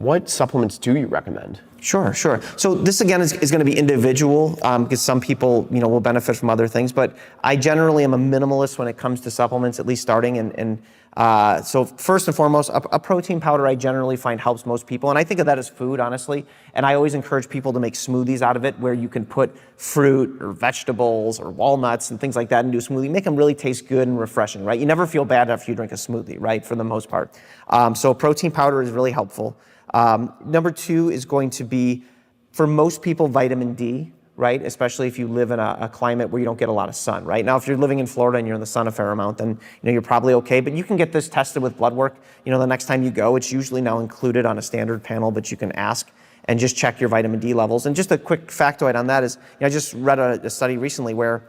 what supplements do you recommend? Sure. So this again is going to be individual because some people, will benefit from other things. But I generally am a minimalist when it comes to supplements, at least starting. And so first and foremost, a protein powder I generally find helps most people, and I think of that as food, honestly. And I always encourage people to make smoothies out of it, where you can put fruit or vegetables or walnuts and things like that into a smoothie. Make them really taste good and refreshing, right? You never feel bad after you drink a smoothie, right? For the most part. So protein powder is really helpful. Number two is going to be, for most people, vitamin D, right? Especially if you live in a climate where you don't get a lot of sun, right? Now, if you're living in Florida and you're in the sun a fair amount, then you're probably okay, but you can get this tested with blood work. The next time you go, it's usually now included on a standard panel, but you can ask and just check your vitamin D levels. And just a quick factoid on that is, I just read a study recently where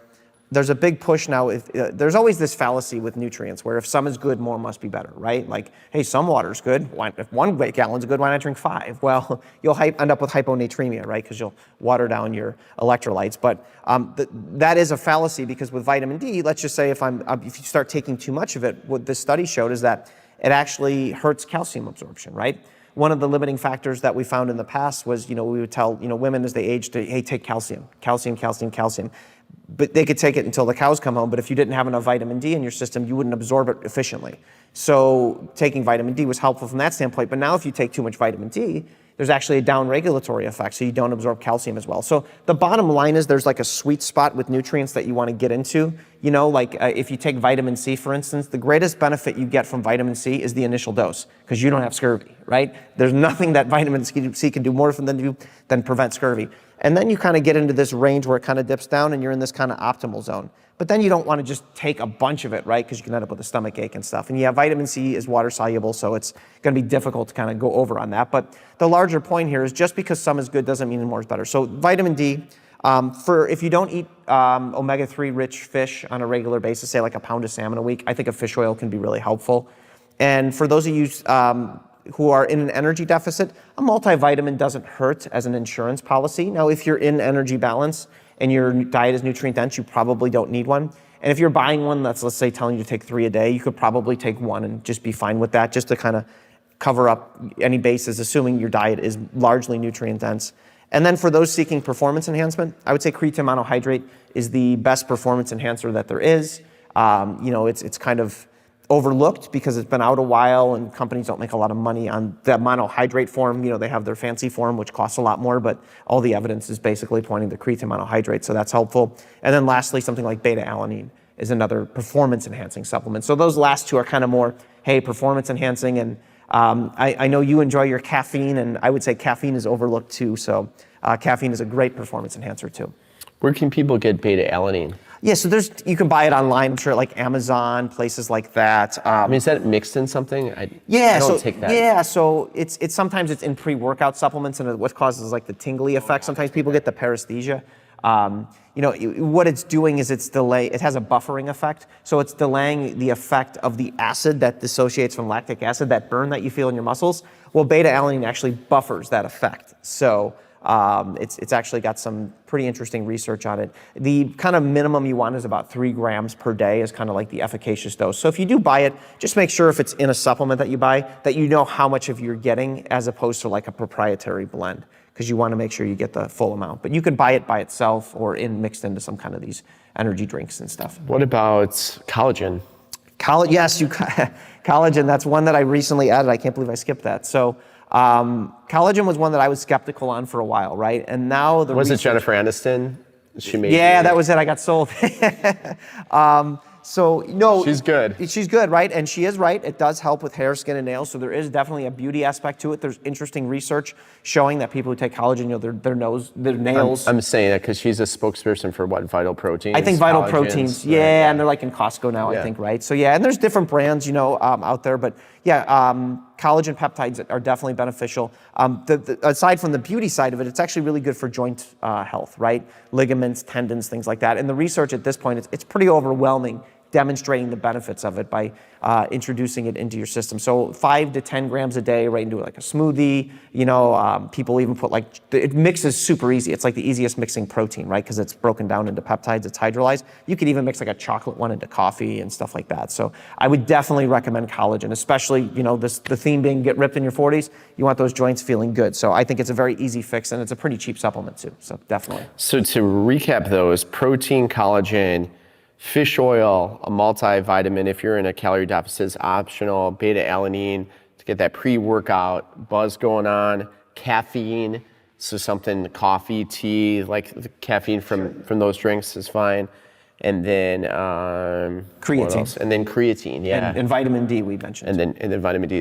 there's a big push now. There's always this fallacy with nutrients where if some is good, more must be better, right? Like, hey, some water's good. If 1 gallon's good, why not drink 5? Well, you'll end up with hyponatremia, right? Because you'll water down your electrolytes. But that is a fallacy, because with vitamin D, let's just say if you start taking too much of it, what this study showed is that it actually hurts calcium absorption, right? One of the limiting factors that we found in the past was, we would tell, women as they age to, hey, take calcium. But they could take it until the cows come home. But if you didn't have enough vitamin D in your system, you wouldn't absorb it efficiently. So taking vitamin D was helpful from that standpoint. But now if you take too much vitamin D, there's actually a down-regulatory effect, so you don't absorb calcium as well. So the bottom line is there's like a sweet spot with nutrients that you want to get into. If you take vitamin C, for instance, the greatest benefit you get from vitamin C is the initial dose, because you don't have scurvy, right? There's nothing that vitamin C can do more than prevent scurvy. And then you kind of get into this range where it kind of dips down and you're in this kind of optimal zone. But then you don't want to just take a bunch of it, right? Because you can end up with a stomach ache and stuff. And vitamin C is water soluble, so it's going to be difficult to kind of go over on that. But the larger point here is just because some is good doesn't mean more is better. So vitamin D, if you don't eat omega-3 rich fish on a regular basis, say like a pound of salmon a week, I think a fish oil can be really helpful. And for those of you who are in an energy deficit, a multivitamin doesn't hurt as an insurance policy. Now, if you're in energy balance and your diet is nutrient dense, you probably don't need one. And if you're buying one that's, let's say, telling you to take 3 a day, you could probably take 1 and just be fine with that, just to kind of cover up any bases, assuming your diet is largely nutrient dense. And then for those seeking performance enhancement, I would say creatine monohydrate is the best performance enhancer that there is. It's kind of overlooked because it's been out a while and companies don't make a lot of money on the monohydrate form. They have their fancy form, which costs a lot more, but all the evidence is basically pointing to creatine monohydrate, so that's helpful. And then lastly, something like beta-alanine is another performance enhancing supplement. So those last two are kind of more, hey, performance enhancing. And I know you enjoy your caffeine, and I would say caffeine is overlooked too. So caffeine is a great performance enhancer too. Where can people get beta-alanine? Yeah, so you can buy it online, I'm sure, like Amazon, places like that. Is that mixed in something? I don't take that. Yeah, so it's sometimes it's in pre-workout supplements, and what causes like the tingly effect. Sometimes people get the paresthesia. What it's doing is it has a buffering effect. So it's delaying the effect of the acid that dissociates from lactic acid, that burn that you feel in your muscles. Well, beta-alanine actually buffers that effect. So it's actually got some pretty interesting research on it. The kind of minimum you want is about 3 grams per day is kind of like the efficacious dose. So if you do buy it, just make sure if it's in a supplement that you buy, that you know how much of you're getting as opposed to like a proprietary blend, because you want to make sure you get the full amount. But you can buy it by itself or mixed into some kind of these energy drinks and stuff. What about collagen? Yes, collagen, that's one that I recently added. I can't believe I skipped that. So collagen was one that I was skeptical on for a while, right? And now was it Jennifer Aniston? She made that was it. I got sold. So no, she's good. She's good, right? And she is right. It does help with hair, skin, and nails. So there is definitely a beauty aspect to it. There's interesting research showing that people who take collagen, their nails. I'm saying that because she's a spokesperson for what, Vital Proteins? I think Vital Proteins, right? And they're like in Costco now, I think, right? So and there's different brands, out there, but collagen peptides are definitely beneficial. Aside from the beauty side of it, it's actually really good for joint health, right? Ligaments, tendons, things like that. And the research at this point, it's pretty overwhelming demonstrating the benefits of it by introducing it into your system. So 5 to 10 grams a day, right into like a smoothie. People even put it mixes super easy. It's like the easiest mixing protein, right? Because it's broken down into peptides, it's hydrolyzed. You could even mix like a chocolate one into coffee and stuff like that. So I would definitely recommend collagen, especially, the theme being get ripped in your 40s. You want those joints feeling good. So I think it's a very easy fix, and it's a pretty cheap supplement too. So definitely. So to recap those, protein, collagen, fish oil, a multivitamin if you're in a calorie deficit is optional, beta-alanine to get that pre-workout buzz going on, caffeine, so something, coffee, tea, like the caffeine from those drinks is fine. And then creatine. what else? And then creatine, yeah. And vitamin D we mentioned. And then vitamin D.